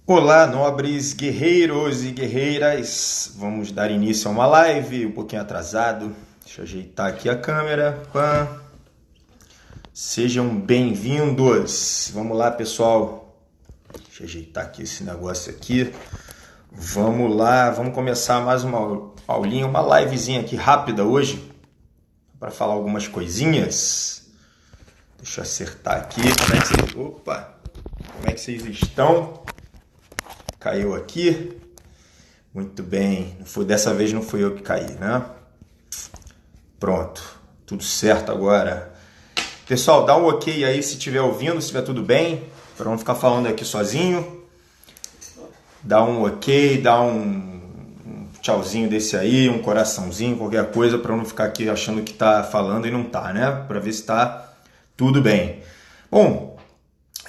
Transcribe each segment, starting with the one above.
Olá, nobres guerreiros e guerreiras. Vamos dar início a uma live, um pouquinho atrasado. Deixa eu ajeitar aqui a câmera. Pã. Sejam bem-vindos. Vamos lá, pessoal. Deixa eu ajeitar aqui esse negócio aqui. Vamos lá, vamos começar mais uma aulinha, uma livezinha aqui rápida hoje, para falar algumas coisinhas. Deixa eu acertar aqui. Como é que vocês estão? Caiu aqui. Muito bem. Dessa vez não fui eu que caí, né? Pronto. Tudo certo agora. Pessoal, dá um ok aí se estiver ouvindo, se estiver tudo bem. Para não ficar falando aqui sozinho. Dá um ok, dá um tchauzinho desse aí, um coraçãozinho, qualquer coisa, para não ficar aqui achando que tá falando e não tá, né? Para ver se tá tudo bem. Bom,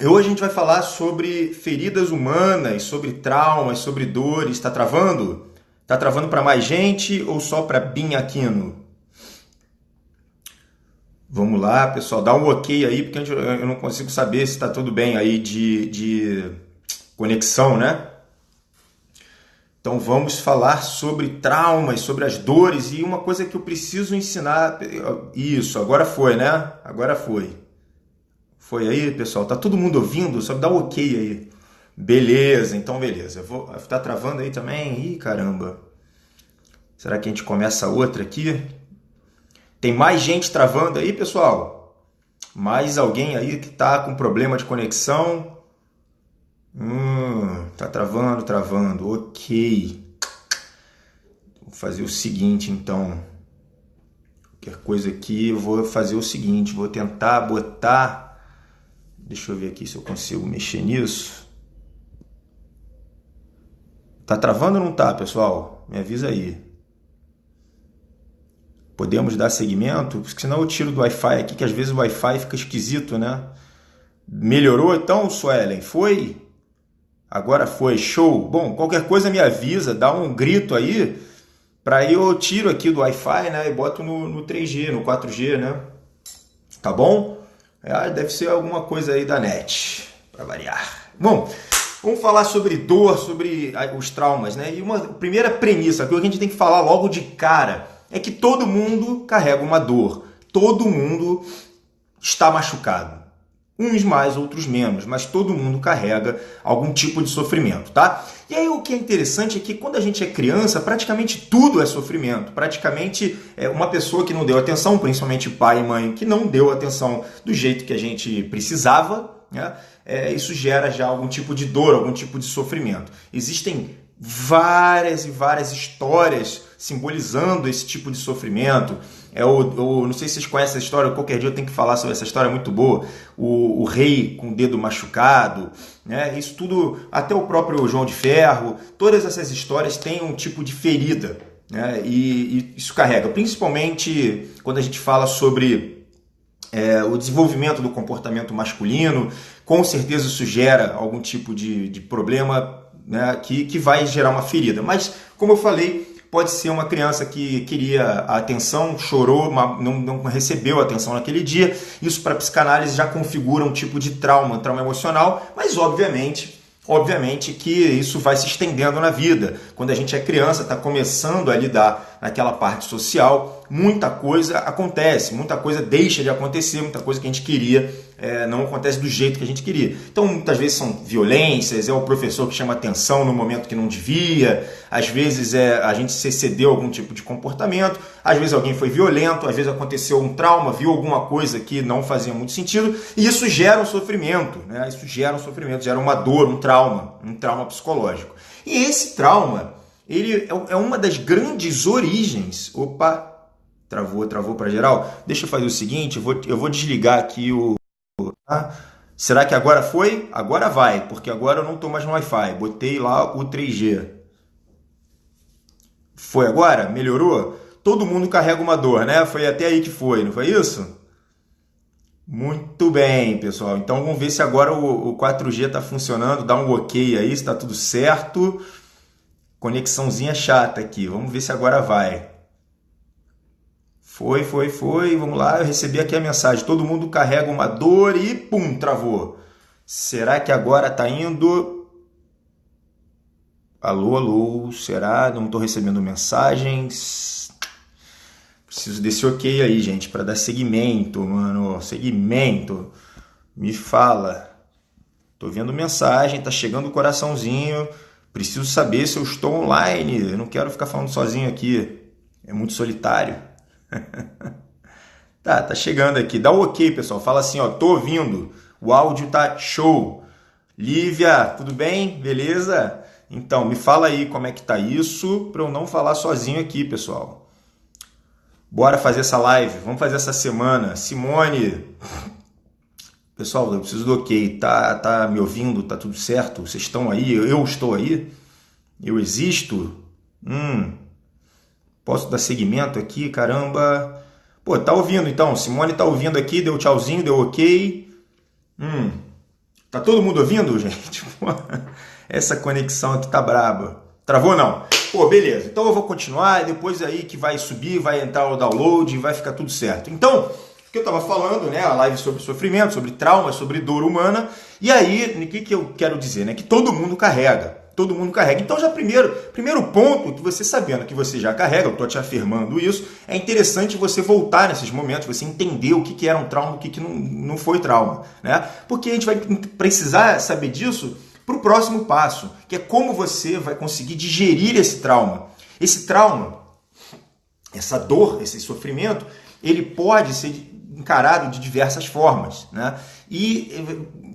hoje a gente vai falar sobre feridas humanas, sobre traumas, sobre dores. Está travando? Está travando para mais gente ou só para Bin Aquino? Vamos lá, pessoal. Dá um ok aí, porque eu não consigo saber se está tudo bem aí de conexão, né? Então vamos falar sobre traumas, sobre as dores e uma coisa que eu preciso ensinar. Isso, agora foi, né? Agora foi. Foi aí, pessoal? Tá todo mundo ouvindo? Só dá um ok aí. Beleza, então beleza. Tá travando aí também? Ih, caramba. Será que a gente começa outra aqui? Tem mais gente travando aí, pessoal? Mais alguém aí que tá com problema de conexão? Tá travando. Ok. Vou fazer o seguinte, então. Qualquer coisa aqui, eu vou fazer o seguinte. Vou tentar botar... Deixa eu ver aqui se eu consigo mexer nisso. Tá travando ou não tá, pessoal? Me avisa aí. Podemos dar seguimento? Porque senão eu tiro do Wi-Fi aqui, que às vezes o Wi-Fi fica esquisito, né? Melhorou então, Suelen? Foi? Agora foi, show. Bom, qualquer coisa me avisa, dá um grito aí, para aí eu tiro aqui do Wi-Fi, né? E boto no 3G, no 4G, né? Tá bom? Deve ser alguma coisa aí da net, para variar. Bom, vamos falar sobre dor, sobre os traumas, né? E uma primeira premissa que a gente tem que falar logo de cara é que todo mundo carrega uma dor. Todo mundo está machucado. Uns mais, outros menos, mas todo mundo carrega algum tipo de sofrimento, tá? E aí o que é interessante é que quando a gente é criança, praticamente tudo é sofrimento. Praticamente uma pessoa que não deu atenção, principalmente pai e mãe, que não deu atenção do jeito que a gente precisava, né? Isso gera já algum tipo de dor, algum tipo de sofrimento. Existem várias e várias histórias simbolizando esse tipo de sofrimento. Não sei se vocês conhecem essa história, qualquer dia eu tenho que falar sobre essa história, é muito boa. O rei com o dedo machucado, né? Isso tudo, até o próprio João de Ferro, todas essas histórias têm um tipo de ferida, né? E isso carrega, principalmente quando a gente fala sobre o desenvolvimento do comportamento masculino. Com certeza isso gera algum tipo de problema, né, que vai gerar uma ferida. Mas, como eu falei, pode ser uma criança que queria a atenção, chorou, não recebeu atenção naquele dia. Isso para a psicanálise já configura um tipo de trauma, trauma emocional, mas obviamente que isso vai se estendendo na vida. Quando a gente é criança, está começando a lidar naquela parte social, muita coisa acontece, muita coisa deixa de acontecer, muita coisa que a gente queria não acontece do jeito que a gente queria. Então, muitas vezes são violências, é o professor que chama atenção no momento que não devia, às vezes a gente se excedeu algum tipo de comportamento, às vezes alguém foi violento, às vezes aconteceu um trauma, viu alguma coisa que não fazia muito sentido, e isso gera um sofrimento, né? Isso gera um sofrimento, gera uma dor, um trauma psicológico. E esse trauma, ele é uma das grandes origens... Opa, travou para geral? Deixa eu fazer o seguinte, eu vou desligar aqui o... Será que agora foi? Agora vai, porque agora eu não estou mais no Wi-Fi. Botei lá o 3G. Foi agora? Melhorou? Todo mundo carrega uma dor, né? Foi até aí que foi, não foi isso? Muito bem, pessoal. Então vamos ver se agora o 4G está funcionando. Dá um ok aí, se está tudo certo. Conexãozinha chata aqui. Vamos ver se agora vai. Foi. Vamos lá, eu recebi aqui a mensagem. Todo mundo carrega uma dor e pum, travou. Será que agora tá indo? Alô, alô, será? Não estou recebendo mensagens. Preciso desse ok aí, gente, para dar seguimento, mano. Seguimento. Me fala. Tô vendo mensagem, tá chegando o coraçãozinho. Preciso saber se eu estou online. Eu não quero ficar falando sozinho aqui. É muito solitário. Tá chegando aqui. Dá o ok, pessoal. Fala assim, ó, tô ouvindo. O áudio tá show. Lívia, tudo bem? Beleza? Então, me fala aí como é que tá isso para eu não falar sozinho aqui, pessoal. Bora fazer essa live. Vamos fazer essa semana. Simone, pessoal, eu preciso do ok. Tá me ouvindo? Tá tudo certo? Vocês estão aí? Eu estou aí? Eu existo? Posso dar seguimento aqui? Caramba. Pô, tá ouvindo então. Simone tá ouvindo aqui, deu tchauzinho, deu ok. Tá todo mundo ouvindo, gente? Essa conexão aqui tá braba. Travou não? Pô, beleza. Então eu vou continuar e depois aí que vai subir, vai entrar o download e vai ficar tudo certo. Então, o que eu tava falando, né? A live sobre sofrimento, sobre trauma, sobre dor humana. E aí, o que eu quero dizer, né? Que todo mundo carrega. Todo mundo carrega. Então, já primeiro ponto, que você sabendo que você já carrega, eu estou te afirmando isso, é interessante você voltar nesses momentos, você entender o que era um trauma, o que não foi trauma. Né? Porque a gente vai precisar saber disso para o próximo passo, que é como você vai conseguir digerir esse trauma. Esse trauma, essa dor, esse sofrimento, ele pode ser encarado de diversas formas. Né? E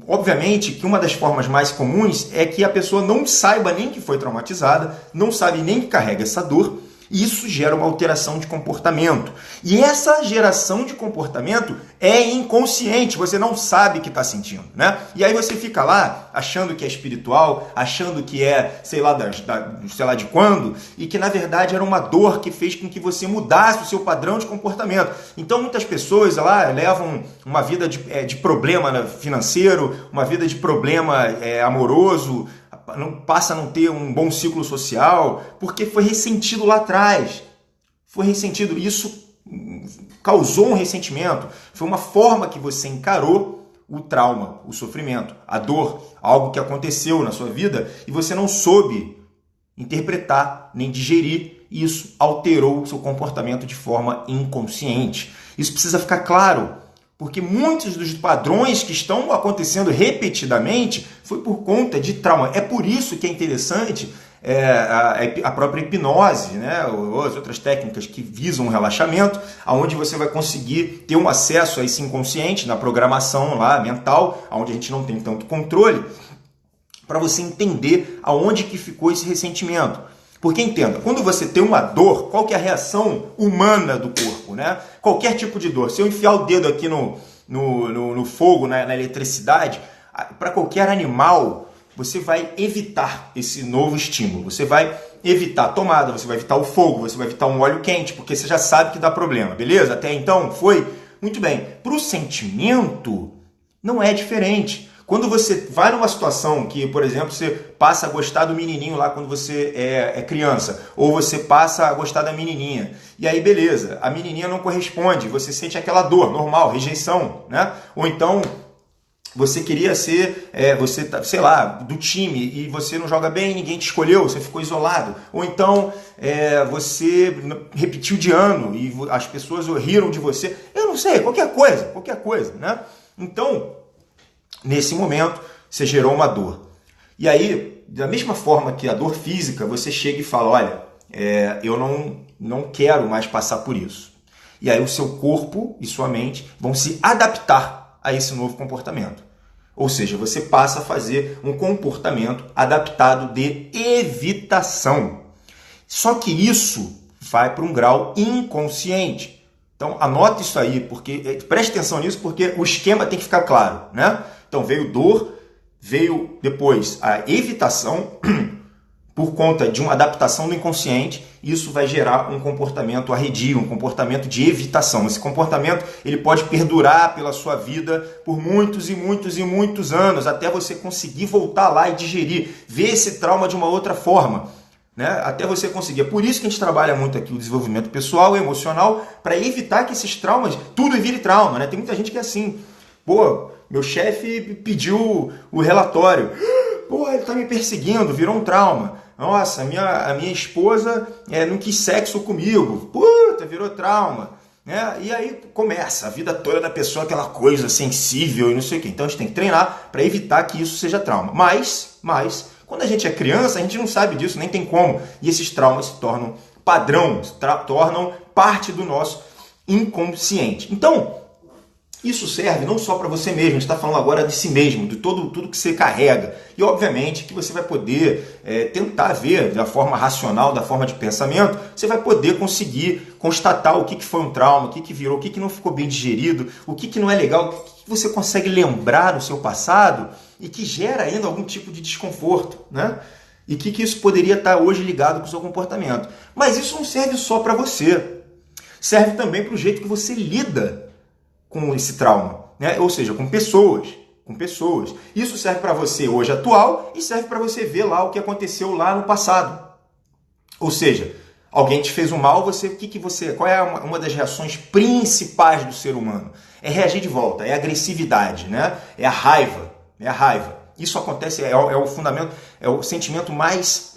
obviamente que uma das formas mais comuns é que a pessoa não saiba nem que foi traumatizada, não sabe nem que carrega essa dor, e isso gera uma alteração de comportamento. E essa geração de comportamento é inconsciente, você não sabe que está sentindo. Né? E aí você fica lá achando que é espiritual, achando que é sei lá de quando, e que na verdade era uma dor que fez com que você mudasse o seu padrão de comportamento. Então muitas pessoas lá levam uma vida de problema financeiro, uma vida de problema amoroso, passa a não ter um bom ciclo social, porque foi ressentido lá atrás. Foi ressentido. Isso causou um ressentimento. Foi uma forma que você encarou o trauma, o sofrimento, a dor, algo que aconteceu na sua vida e você não soube interpretar nem digerir. E isso alterou o seu comportamento de forma inconsciente. Isso precisa ficar claro. Porque muitos dos padrões que estão acontecendo repetidamente foi por conta de trauma. É por isso que é interessante a própria hipnose, né? Ou as outras técnicas que visam o relaxamento, onde você vai conseguir ter um acesso a esse inconsciente, na programação lá, mental, onde a gente não tem tanto controle, para você entender aonde que ficou esse ressentimento. Porque entenda, quando você tem uma dor, qual que é a reação humana do corpo? Né? Qualquer tipo de dor. Se eu enfiar o dedo aqui no fogo, na eletricidade, para qualquer animal, você vai evitar esse novo estímulo. Você vai evitar a tomada, você vai evitar o fogo, você vai evitar um óleo quente, porque você já sabe que dá problema, beleza? Até então, foi? Muito bem. Para o sentimento, não é diferente. Quando você vai numa situação que, por exemplo, você passa a gostar do menininho lá quando você é criança, ou você passa a gostar da menininha, e aí beleza, a menininha não corresponde, você sente aquela dor normal, rejeição, né? Ou então você queria ser, sei lá, do time e você não joga bem, ninguém te escolheu, você ficou isolado. Ou então você repetiu de ano e as pessoas riram de você. Eu não sei, qualquer coisa, né? Então, nesse momento, você gerou uma dor. E aí, da mesma forma que a dor física, você chega e fala, olha, eu não quero mais passar por isso. E aí o seu corpo e sua mente vão se adaptar a esse novo comportamento. Ou seja, você passa a fazer um comportamento adaptado de evitação. Só que isso vai para um grau inconsciente. Então, anota isso aí, porque preste atenção nisso, porque o esquema tem que ficar claro, né? Então, veio dor, veio depois a evitação por conta de uma adaptação do inconsciente. Isso vai gerar um comportamento arredio, um comportamento de evitação. Esse comportamento ele pode perdurar pela sua vida por muitos e muitos e muitos anos, até você conseguir voltar lá e digerir, ver esse trauma de uma outra forma, né? Até você conseguir. É por isso que a gente trabalha muito aqui o desenvolvimento pessoal e emocional, para evitar que esses traumas, tudo vire trauma, né? Tem muita gente que é assim, pô, meu chefe pediu o relatório, pô, ele tá me perseguindo, virou um trauma. Nossa, a minha esposa não quis sexo comigo. Puta, virou trauma. E aí começa a vida toda da pessoa, aquela coisa sensível e não sei o quê. Então a gente tem que treinar para evitar que isso seja trauma. Mas, quando a gente é criança, a gente não sabe disso, nem tem como. E esses traumas se tornam padrão, tornam parte do nosso inconsciente. Então, isso serve não só para você mesmo, a gente está falando agora de si mesmo, de tudo que você carrega. E, obviamente, que você vai poder tentar ver da forma racional, da forma de pensamento, você vai poder conseguir constatar o que foi um trauma, o que virou, o que não ficou bem digerido, o que não é legal, o que você consegue lembrar do seu passado e que gera ainda algum tipo de desconforto, né? E que isso poderia estar hoje ligado com o seu comportamento. Mas isso não serve só para você. Serve também para o jeito que você lida com esse trauma, né? Ou seja, com pessoas. Isso serve para você hoje atual e serve para você ver lá o que aconteceu lá no passado. Ou seja, alguém te fez um mal, qual é uma das reações principais do ser humano? É reagir de volta, é a agressividade, né? É a raiva. Isso acontece, é o fundamento, é o sentimento mais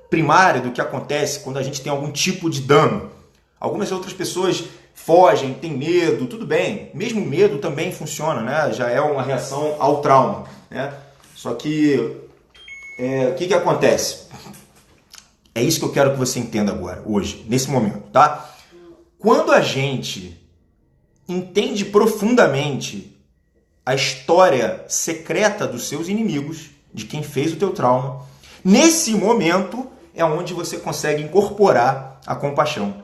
primário do que acontece quando a gente tem algum tipo de dano. Algumas outras pessoas fogem, têm medo, tudo bem. Mesmo medo também funciona, né? Já é uma reação ao trauma, né? Só que o que acontece? É isso que eu quero que você entenda agora, hoje, nesse momento, tá? Quando a gente entende profundamente a história secreta dos seus inimigos, de quem fez o teu trauma, nesse momento é onde você consegue incorporar a compaixão.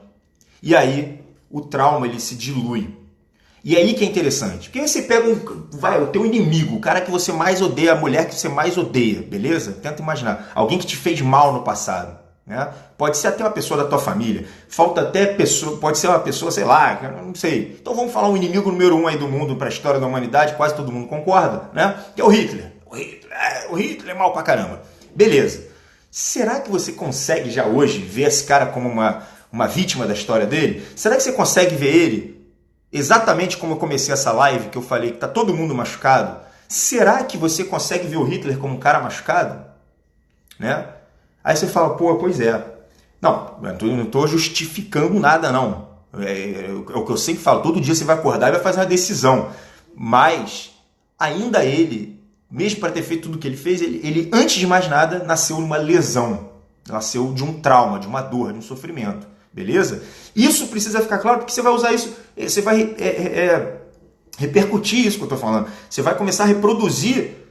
E aí o trauma ele se dilui. E aí que é interessante. Porque você pega o teu inimigo, o cara que você mais odeia, a mulher que você mais odeia, beleza? Tenta imaginar. Alguém que te fez mal no passado. Né? Pode ser até uma pessoa da tua família. Pode ser uma pessoa, sei lá, não sei. Então vamos falar um inimigo número 1 aí do mundo para a história da humanidade, quase todo mundo concorda, né? Que é o Hitler. O Hitler é mal pra caramba. Beleza. Será que você consegue já hoje ver esse cara como uma vítima da história dele? Será que você consegue ver ele exatamente como eu comecei essa live, que eu falei que está todo mundo machucado? Será que você consegue ver o Hitler como um cara machucado? Né? Aí você fala, pois é. Não, eu não estou justificando nada, não. É o que eu sempre falo, todo dia você vai acordar e vai fazer uma decisão. Mas ainda ele, mesmo para ter feito tudo o que ele fez, ele antes de mais nada, nasceu numa lesão. Nasceu de um trauma, de uma dor, de um sofrimento. Beleza? Isso precisa ficar claro, porque você vai usar isso, você vai repercutir isso que eu estou falando. Você vai começar a reproduzir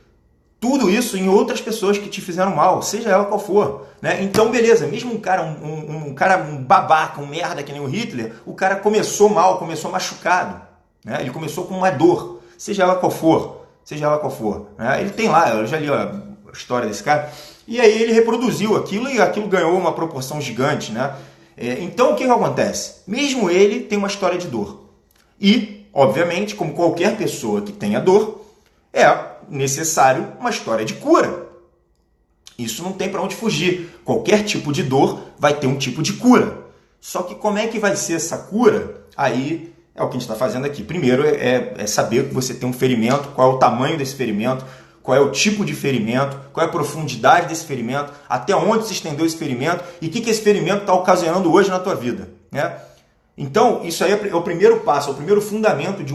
tudo isso em outras pessoas que te fizeram mal, seja ela qual for. Né? Então, beleza, mesmo um cara, um babaca, um merda que nem o Hitler, o cara começou mal, começou machucado. Né? Ele começou com uma dor, seja ela qual for. Né? Ele tem lá, eu já li a história desse cara, e aí ele reproduziu aquilo e aquilo ganhou uma proporção gigante, né? Então, o que acontece? Mesmo ele tem uma história de dor. E, obviamente, como qualquer pessoa que tenha dor, é necessário uma história de cura. Isso não tem para onde fugir. Qualquer tipo de dor vai ter um tipo de cura. Só que como é que vai ser essa cura? Aí é o que a gente está fazendo aqui. Primeiro é saber que você tem um ferimento, qual é o tamanho desse ferimento, qual é o tipo de ferimento, qual é a profundidade desse ferimento, até onde se estendeu esse ferimento e o que esse ferimento está ocasionando hoje na tua vida. Né? Então, isso aí é o primeiro passo, é o primeiro fundamento de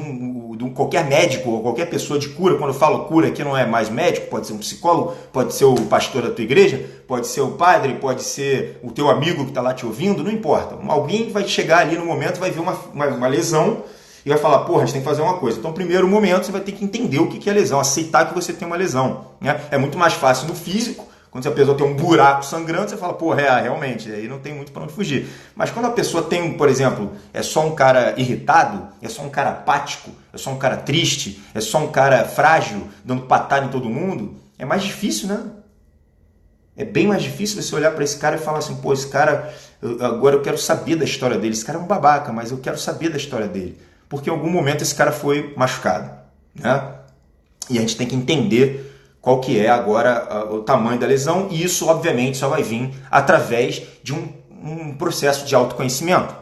qualquer médico ou qualquer pessoa de cura. Quando eu falo cura aqui não é mais médico, pode ser um psicólogo, pode ser o pastor da tua igreja, pode ser o padre, pode ser o teu amigo que está lá te ouvindo, não importa. Alguém vai chegar ali no momento, vai ver uma lesão e vai falar, a gente tem que fazer uma coisa. Então, primeiro momento, você vai ter que entender o que é lesão, aceitar que você tem uma lesão. Né? É muito mais fácil no físico, quando a pessoa tem um buraco sangrando, você fala, realmente, aí não tem muito para onde fugir. Mas quando a pessoa tem, por exemplo, é só um cara irritado, é só um cara apático, é só um cara triste, é só um cara frágil, dando patada em todo mundo, é mais difícil, né? É bem mais difícil você olhar para esse cara e falar assim, esse cara, agora eu quero saber da história dele. Esse cara é um babaca, mas eu quero saber da história dele. Porque em algum momento esse cara foi machucado. Né? E a gente tem que entender qual que é agora o tamanho da lesão, e isso, obviamente, só vai vir através de um processo de autoconhecimento.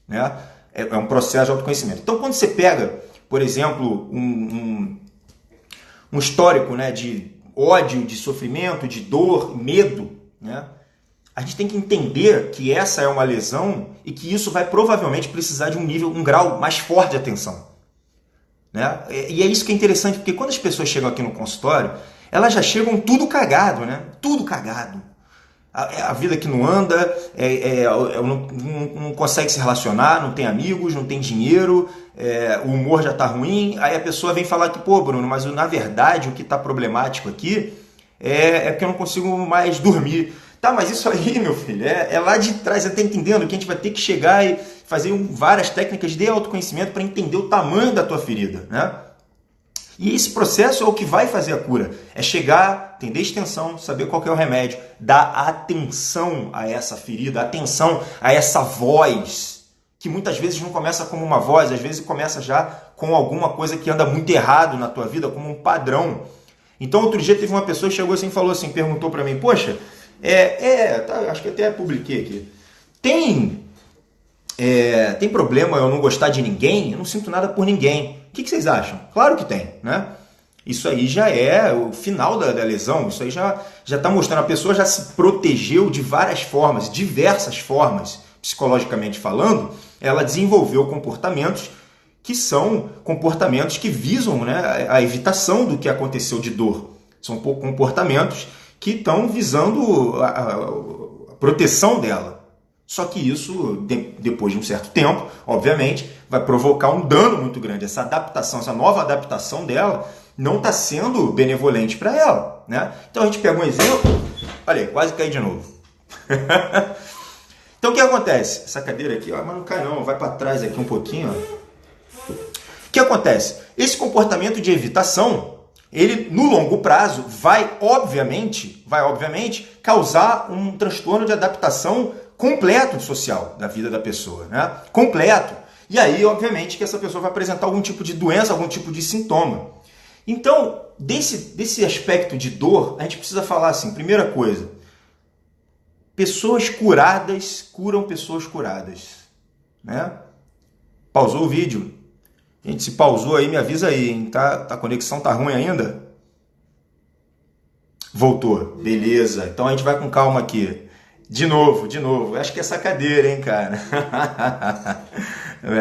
Né? É um processo de autoconhecimento. Então, quando você pega, por exemplo, um histórico, né, de ódio, de sofrimento, de dor, medo, né? A gente tem que entender que essa é uma lesão e que isso vai provavelmente precisar de um grau mais forte de atenção, né? E é isso que é interessante, porque quando as pessoas chegam aqui no consultório, elas já chegam tudo cagado, né? Tudo cagado. A vida que não anda, não consegue se relacionar, não tem amigos, não tem dinheiro, o humor já está ruim. Aí a pessoa vem falar que, pô, Bruno, mas na verdade o que está problemático aqui é que eu não consigo mais dormir. Tá, mas isso aí, meu filho, é lá de trás. Você está entendendo que a gente vai ter que chegar e fazer várias técnicas de autoconhecimento para entender o tamanho da tua ferida, né? E esse processo é o que vai fazer a cura. É chegar, entender a extensão, saber qual que é o remédio, dar atenção a essa ferida, atenção a essa voz, que muitas vezes não começa como uma voz, às vezes começa já com alguma coisa que anda muito errado na tua vida, como um padrão. Então, outro dia teve uma pessoa que chegou assim e falou assim, perguntou para mim, poxa, tá, acho que até publiquei aqui, tem problema eu não gostar de ninguém? Eu não sinto nada por ninguém. O que vocês acham? Claro que tem, né? Isso aí já é o final da lesão, isso aí já está mostrando, a pessoa já se protegeu de várias formas, diversas formas, psicologicamente falando, ela desenvolveu comportamentos que são comportamentos que visam, né, a evitação do que aconteceu de dor. São comportamentos que estão visando a proteção dela. Só que isso, depois de um certo tempo, obviamente, vai provocar um dano muito grande. Essa adaptação, essa nova adaptação dela não está sendo benevolente para ela, né? Então a gente pega um exemplo, olha aí, quase caí de novo. Então o que acontece? Essa cadeira aqui, ó, mas não cai não, vai para trás aqui um pouquinho. Ó. O que acontece? Esse comportamento de evitação, ele no longo prazo vai obviamente causar um transtorno de adaptação completo social da vida da pessoa, né? Completo. E aí, obviamente, que essa pessoa vai apresentar algum tipo de doença, algum tipo de sintoma. Então, desse aspecto de dor, a gente precisa falar assim, primeira coisa, pessoas curadas curam pessoas curadas, né? Pausou o vídeo? Gente, se pausou aí, me avisa aí, hein? A conexão tá ruim ainda? Voltou. Beleza. Então a gente vai com calma aqui. De novo. Acho que é essa cadeira, hein, cara?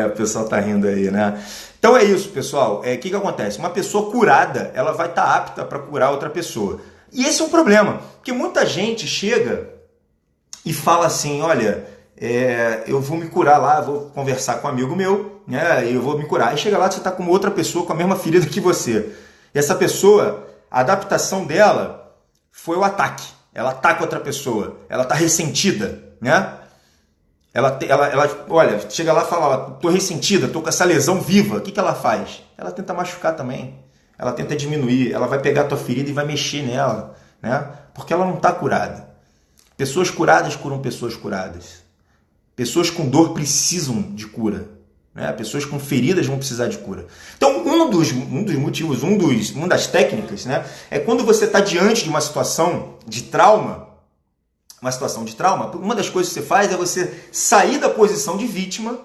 O pessoal tá rindo aí, né? Então é isso, pessoal. O que acontece? Uma pessoa curada, ela vai estar apta para curar outra pessoa. E esse é um problema, porque muita gente chega e fala assim, olha, eu vou me curar lá, vou conversar com um amigo meu, né? Eu vou me curar. Aí chega lá, você está com outra pessoa com a mesma ferida que você. E essa pessoa, a adaptação dela foi o ataque. Ela ataca outra pessoa, ela está ressentida, né? Ela, olha, chega lá e fala, tô ressentida, tô com essa lesão viva. O que ela faz? Ela tenta machucar também. Ela tenta diminuir, ela vai pegar a tua ferida e vai mexer nela, né? Porque ela não está curada. Pessoas curadas curam pessoas curadas. Pessoas com dor precisam de cura, né? Pessoas com feridas vão precisar de cura. Então, um dos motivos, uma das técnicas, né, é quando você está diante de uma situação de trauma, uma das coisas que você faz é você sair da posição de vítima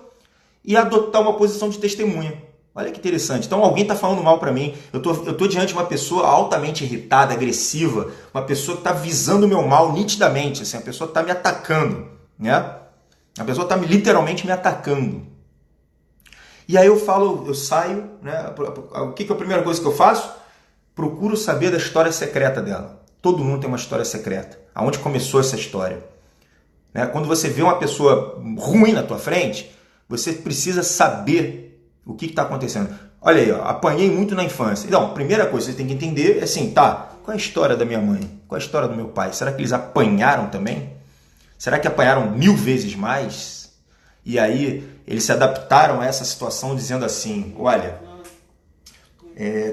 e adotar uma posição de testemunha. Olha que interessante. Então alguém está falando mal para mim, eu tô diante de uma pessoa altamente irritada, agressiva, uma pessoa que está visando o meu mal nitidamente, assim, a pessoa está me atacando, né? A pessoa está literalmente me atacando. E aí eu saio, né? O que é a primeira coisa que eu faço? Procuro saber da história secreta dela. Todo mundo tem uma história secreta. Aonde começou essa história? Né? Quando você vê uma pessoa ruim na tua frente, você precisa saber o que está acontecendo. Olha aí, ó, apanhei muito na infância. Então, a primeira coisa que você tem que entender é assim, tá, qual é a história da minha mãe? Qual é a história do meu pai? Será que eles apanharam também? Será que apanharam 1000 vezes mais? E aí eles se adaptaram a essa situação dizendo assim, olha,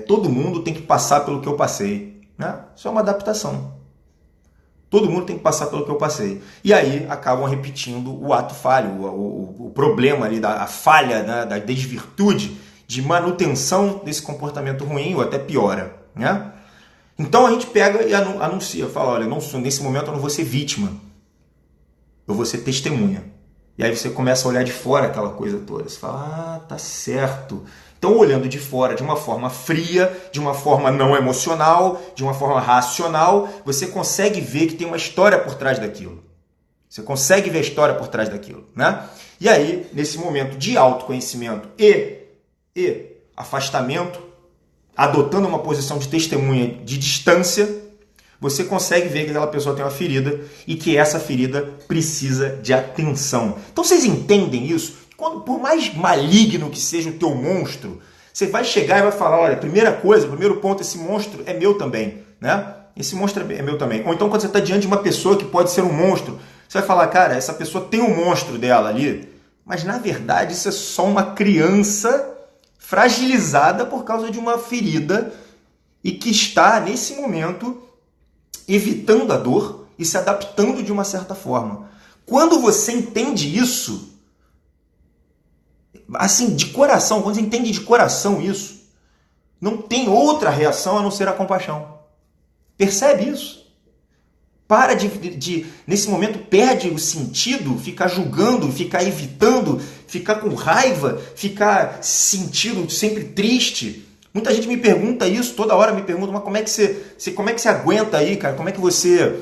todo mundo tem que passar pelo que eu passei. Né? Isso é uma adaptação. Todo mundo tem que passar pelo que eu passei. E aí acabam repetindo o ato falho, o problema ali, a falha, né, da desvirtude de manutenção desse comportamento ruim ou até piora. Né? Então a gente pega e anuncia, fala, olha, nesse momento eu não vou ser vítima, eu vou ser testemunha. E aí você começa a olhar de fora aquela coisa toda. Você fala, tá certo. Então, olhando de fora, de uma forma fria, de uma forma não emocional, de uma forma racional, você consegue ver que tem uma história por trás daquilo. Você consegue ver a história por trás daquilo, né? E aí, nesse momento de autoconhecimento e afastamento, adotando uma posição de testemunha de distância, você consegue ver que aquela pessoa tem uma ferida e que essa ferida precisa de atenção. Então vocês entendem isso? Quando, por mais maligno que seja o teu monstro, você vai chegar e vai falar, olha, primeira coisa, primeiro ponto, esse monstro é meu também, né? Esse monstro é meu também. Ou então quando você está diante de uma pessoa que pode ser um monstro, você vai falar, cara, essa pessoa tem um monstro dela ali, mas na verdade isso é só uma criança fragilizada por causa de uma ferida e que está, nesse momento, evitando a dor e se adaptando de uma certa forma. Quando você entende isso, assim, de coração, quando você entende de coração isso, não tem outra reação a não ser a compaixão. Percebe isso? Para nesse momento, perde o sentido, ficar julgando, ficar evitando, ficar com raiva, ficar se sentindo sempre triste. Muita gente me pergunta isso, toda hora me pergunta, mas como é que você aguenta aí, cara? Como é que você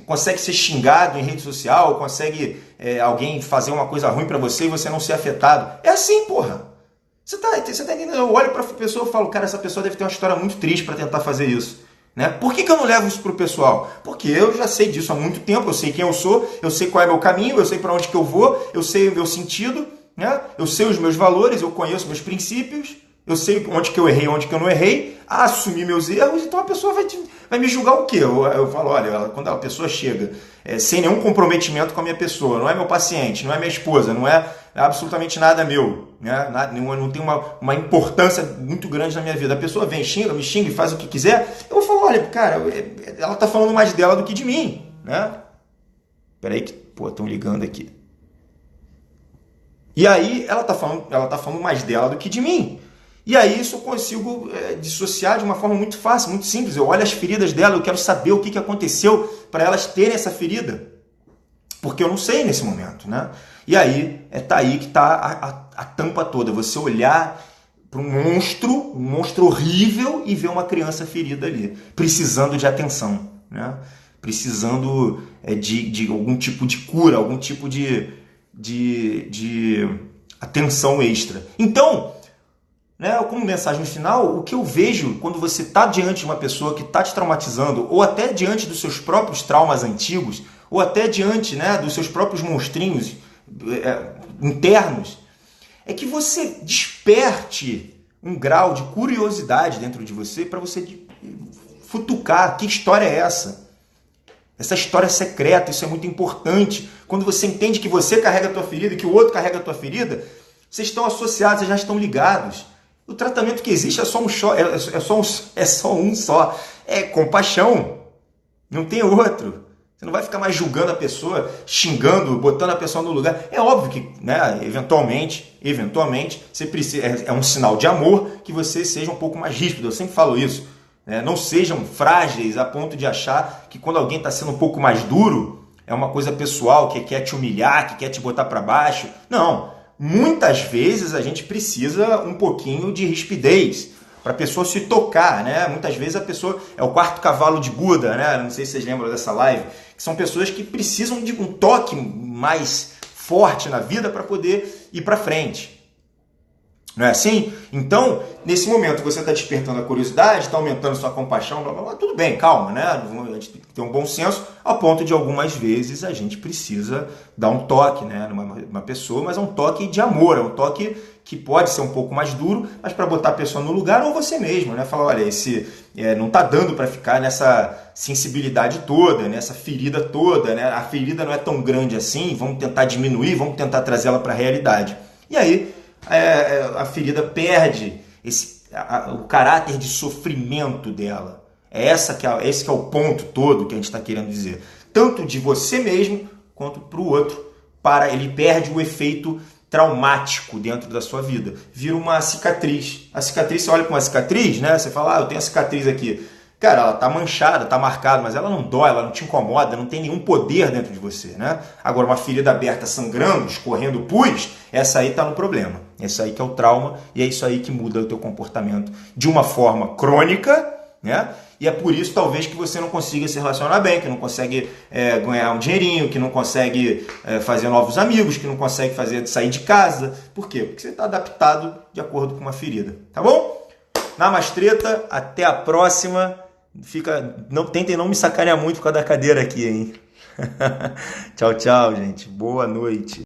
consegue ser xingado em rede social, consegue alguém fazer uma coisa ruim pra você e você não ser afetado? É assim, porra. Você tá entendendo? Eu olho pra pessoa e falo, cara, essa pessoa deve ter uma história muito triste pra tentar fazer isso. Né? Por que eu não levo isso pro pessoal? Porque eu já sei disso há muito tempo, eu sei quem eu sou, eu sei qual é meu caminho, eu sei pra onde que eu vou, eu sei o meu sentido, né? Eu sei os meus valores, eu conheço meus princípios, eu sei onde que eu errei, onde que eu não errei, assumir meus erros, então a pessoa vai me julgar o quê? Eu falo, olha, quando a pessoa chega sem nenhum comprometimento com a minha pessoa, não é meu paciente, não é minha esposa, não é absolutamente nada meu, né? Não tem uma importância muito grande na minha vida. A pessoa vem, me xinga e faz o que quiser, eu vou falar, olha, cara, ela tá falando mais dela do que de mim, né? Peraí que, estão ligando aqui. E aí ela tá falando mais dela do que de mim. E aí isso eu consigo dissociar de uma forma muito fácil, muito simples. Eu olho as feridas dela, eu quero saber o que aconteceu para elas terem essa ferida. Porque eu não sei nesse momento, né? E aí, tá aí que tá a tampa toda. Você olhar para um monstro horrível e ver uma criança ferida ali, precisando de atenção, né? Precisando de algum tipo de cura, algum tipo de atenção extra. Então, né, como mensagem final, o que eu vejo quando você está diante de uma pessoa que está te traumatizando, ou até diante dos seus próprios traumas antigos, ou até diante, né, dos seus próprios monstrinhos internos, é que você desperte um grau de curiosidade dentro de você para você futucar que história é essa. Essa história é secreta, isso é muito importante. Quando você entende que você carrega a tua ferida e que o outro carrega a tua ferida, vocês estão associados, vocês já estão ligados. O tratamento que existe é só um só. É compaixão. Não tem outro. Você não vai ficar mais julgando a pessoa, xingando, botando a pessoa no lugar. É óbvio que, né, eventualmente, você precisa, é um sinal de amor que você seja um pouco mais ríspido. Eu sempre falo isso. Não sejam frágeis a ponto de achar que quando alguém está sendo um pouco mais duro, é uma coisa pessoal, que quer te humilhar, que quer te botar para baixo. Não. Muitas vezes a gente precisa um pouquinho de rispidez para a pessoa se tocar, né? Muitas vezes a pessoa é o quarto cavalo de Buda, né? Não sei se vocês lembram dessa live, que são pessoas que precisam de um toque mais forte na vida para poder ir para frente. Não é assim? Então, nesse momento você está despertando a curiosidade, está aumentando sua compaixão, blá, blá, blá, tudo bem, calma, né? A gente tem que ter um bom senso, ao ponto de algumas vezes a gente precisa dar um toque, né, numa pessoa, mas é um toque de amor, é um toque que pode ser um pouco mais duro, mas para botar a pessoa no lugar, ou você mesmo, né? Falar, olha, não está dando para ficar nessa sensibilidade toda, nessa ferida toda, né? A ferida não é tão grande assim, vamos tentar diminuir, vamos tentar trazê-la para a realidade. E aí, a ferida perde o caráter de sofrimento dela. Esse que é o ponto todo que a gente está querendo dizer. Tanto de você mesmo, quanto para o outro. Ele perde o efeito traumático dentro da sua vida. Vira uma cicatriz. A cicatriz, você olha para uma cicatriz, né? Você fala, eu tenho a cicatriz aqui. Cara, ela tá manchada, tá marcada, mas ela não dói, ela não te incomoda, não tem nenhum poder dentro de você, né? Agora, uma ferida aberta sangrando, escorrendo pus, Essa aí está no problema. Esse aí que é o trauma e é isso aí que muda o teu comportamento de uma forma crônica, né? E é por isso, talvez, que você não consiga se relacionar bem, que não consegue ganhar um dinheirinho, que não consegue fazer novos amigos, que não consegue sair de casa. Por quê? Porque você está adaptado de acordo com uma ferida. Tá bom? Namastreta, até a próxima. Tentem não me sacanear muito por causa da cadeira aqui, hein? Tchau, tchau, gente. Boa noite.